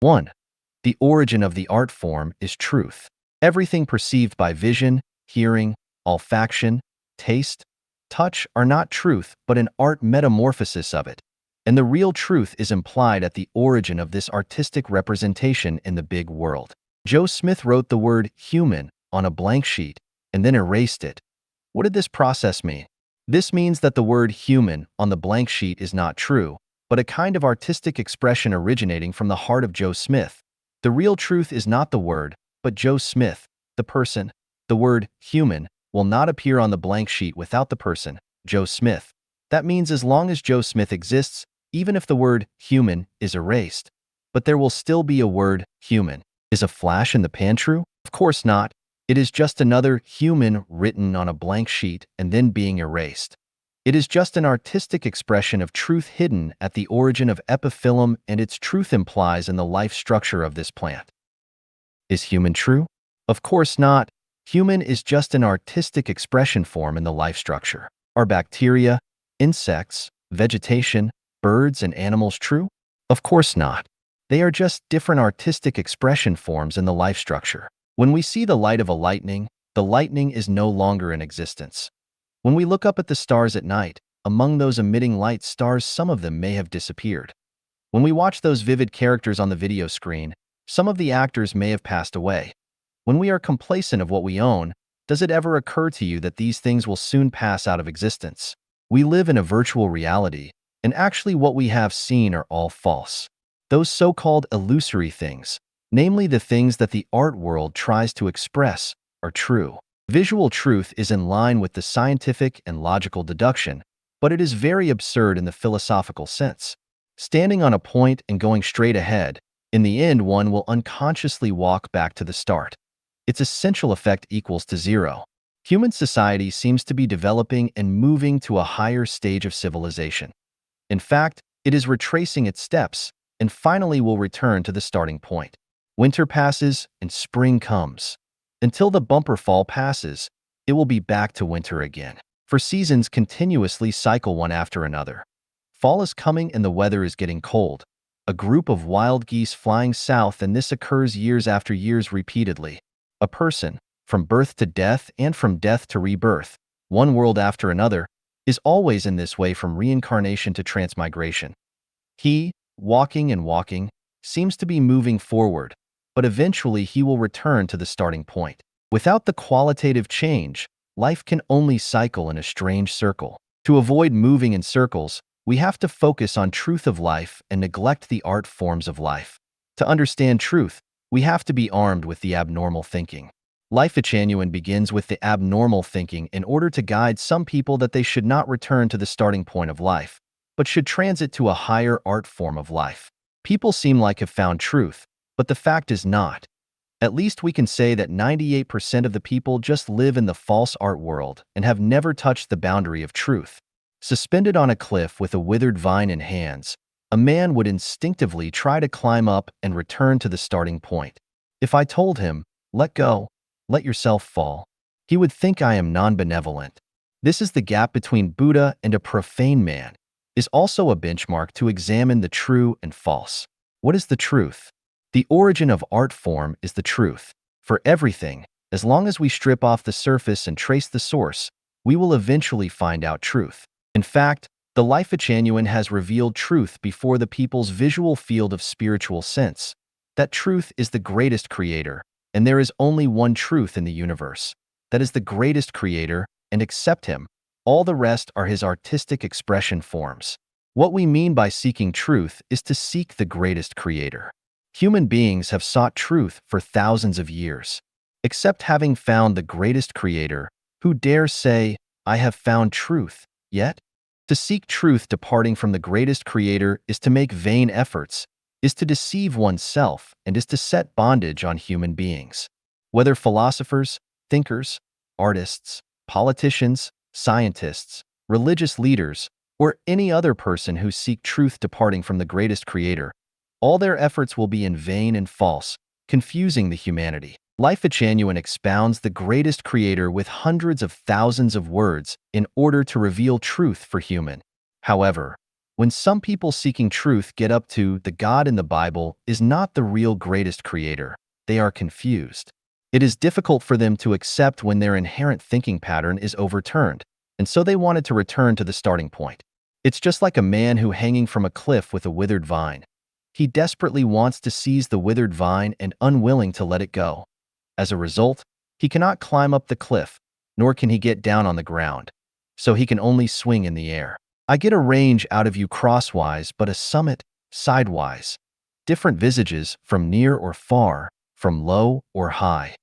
1. The origin of the art form is truth. Everything perceived by vision, hearing, olfaction, taste, touch are not truth but an art metamorphosis of it, and the real truth is implied at the origin of this artistic representation in the big world. Joe Smith wrote the word human on a blank sheet and then erased it. What did this process mean? This means that the word human on the blank sheet is not true, but a kind of artistic expression originating from the heart of Joe Smith. The real truth is not the word, but Joe Smith, the person. The word human will not appear on the blank sheet without the person, Joe Smith. That means as long as Joe Smith exists, even if the word human is erased, but there will still be a word human. Is a flash in the pan true? Of course not. It is just another human written on a blank sheet and then being erased. It is just an artistic expression of truth hidden at the origin of epiphyllum, and its truth implies in the life structure of this plant. Is human true? Of course not. Human is just an artistic expression form in the life structure. Are bacteria, insects, vegetation, birds, and animals true? Of course not. They are just different artistic expression forms in the life structure. When we see the light of a lightning, the lightning is no longer in existence. When we look up at the stars at night, among those emitting light stars, some of them may have disappeared. When we watch those vivid characters on the video screen, some of the actors may have passed away. When we are complacent of what we own, does it ever occur to you that these things will soon pass out of existence? We live in a virtual reality, and actually what we have seen are all false. Those so-called illusory things, namely the things that the art world tries to express, are true. Visual truth is in line with the scientific and logical deduction, but it is very absurd in the philosophical sense. Standing on a point and going straight ahead, in the end one will unconsciously walk back to the start. Its essential effect equals to zero. Human society seems to be developing and moving to a higher stage of civilization. In fact, it is retracing its steps and finally will return to the starting point. Winter passes and spring comes. Until the bumper fall passes, it will be back to winter again. For seasons continuously cycle one after another. Fall is coming and the weather is getting cold. A group of wild geese flying south, and this occurs years after years repeatedly. A person, from birth to death and from death to rebirth, one world after another, is always in this way from reincarnation to transmigration. He, walking and walking, seems to be moving forward, but eventually he will return to the starting point. Without the qualitative change, life can only cycle in a strange circle. To avoid moving in circles, we have to focus on truth of life and neglect the art forms of life. To understand truth, we have to be armed with the abnormal thinking. Life genuine begins with the abnormal thinking in order to guide some people that they should not return to the starting point of life, but should transit to a higher art form of life. People seem like have found truth, but the fact is not. At least we can say that 98% of the people just live in the false art world and have never touched the boundary of truth. Suspended on a cliff with a withered vine in hands, a man would instinctively try to climb up and return to the starting point. If I told him, "Let go, let yourself fall," he would think I am non-benevolent. This is the gap between Buddha and a profane man, is also a benchmark to examine the true and false. What is the truth? The origin of art form is the truth. For everything, as long as we strip off the surface and trace the source, we will eventually find out truth. In fact, the Life Genuine has revealed truth before the people's visual field of spiritual sense. That truth is the greatest creator, and there is only one truth in the universe. That is the greatest creator, and except him, all the rest are his artistic expression forms. What we mean by seeking truth is to seek the greatest creator. Human beings have sought truth for thousands of years. Except having found the greatest creator, who dares say, "I have found truth," yet? To seek truth departing from the greatest creator is to make vain efforts, is to deceive oneself, and is to set bondage on human beings. Whether philosophers, thinkers, artists, politicians, scientists, religious leaders, or any other person who seek truth departing from the greatest creator, all their efforts will be in vain and false, confusing the humanity. Life Genuine expounds the greatest creator with hundreds of thousands of words in order to reveal truth for human. However, When some people seeking truth get up to the God in the Bible is not the real greatest creator, they are confused. It is difficult for them to accept when their inherent thinking pattern is overturned, and so they wanted to return to the starting point. It's just like a man who hanging from a cliff with a withered vine. He desperately wants to seize the withered vine and unwilling to let it go. As a result, he cannot climb up the cliff, nor can he get down on the ground, so he can only swing in the air. I get a range out of you crosswise, but a summit sidewise. Different visages from near or far, from low or high.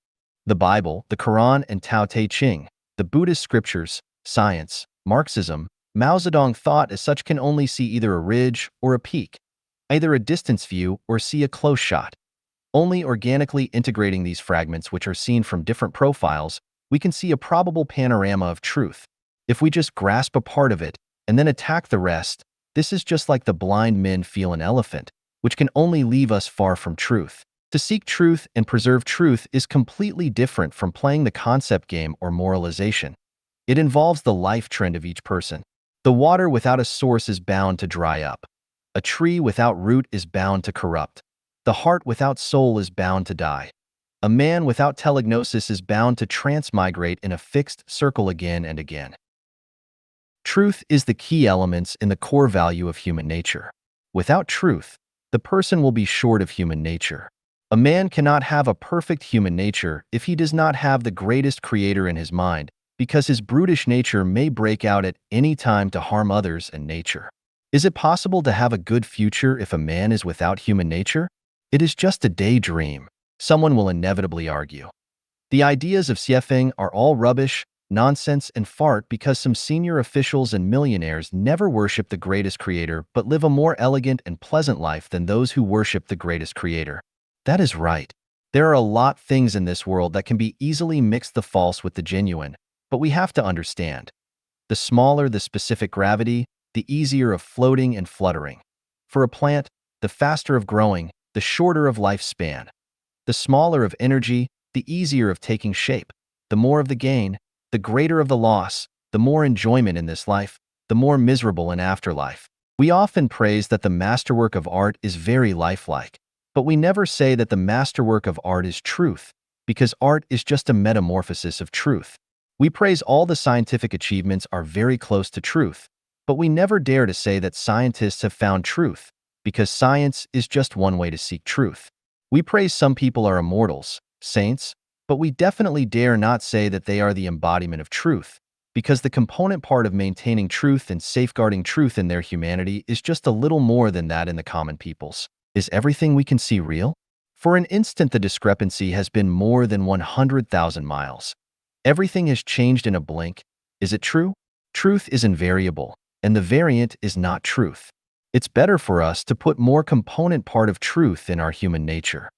The Bible, the Quran, and Tao Te Ching, the Buddhist scriptures, science, Marxism, Mao Zedong thought as such can only see either a ridge or a peak, either a distance view or see a close shot. Only organically integrating these fragments, which are seen from different profiles, we can see a probable panorama of truth. If we just grasp a part of it and then attack the rest, this is just like the blind men feel an elephant, which can only leave us far from truth. To seek truth and preserve truth is completely different from playing the concept game or moralization. It involves the life trend of each person. The water without a source is bound to dry up. A tree without root is bound to corrupt. The heart without soul is bound to die. A man without telegnosis is bound to transmigrate in a fixed circle again and again. Truth is the key elements in the core value of human nature. Without truth, the person will be short of human nature. A man cannot have a perfect human nature if he does not have the greatest creator in his mind, because his brutish nature may break out at any time to harm others and nature. Is it possible to have a good future if a man is without human nature? It is just a daydream, someone will inevitably argue. The ideas of Xiefeng are all rubbish, nonsense, and fart because some senior officials and millionaires never worship the greatest creator but live a more elegant and pleasant life than those who worship the greatest creator. That is right. There are a lot of things in this world that can be easily mixed the false with the genuine, but we have to understand. The smaller the specific gravity, the easier of floating and fluttering. For a plant, the faster of growing, the shorter of lifespan. The smaller of energy, the easier of taking shape. The more of the gain, the greater of the loss, the more enjoyment in this life, the more miserable in afterlife. We often praise that the masterwork of art is very lifelike, but we never say that the masterwork of art is truth, because art is just a metamorphosis of truth. We praise all the scientific achievements are very close to truth, but we never dare to say that scientists have found truth, because science is just one way to seek truth. We praise some people are immortals, saints, but we definitely dare not say that they are the embodiment of truth, because the component part of maintaining truth and safeguarding truth in their humanity is just a little more than that in the common peoples. Is everything we can see real? For an instant, the discrepancy has been more than 100,000 miles. Everything has changed in a blink. Is it true? Truth is invariable, and the variant is not truth. It's better for us to put more component part of truth in our human nature.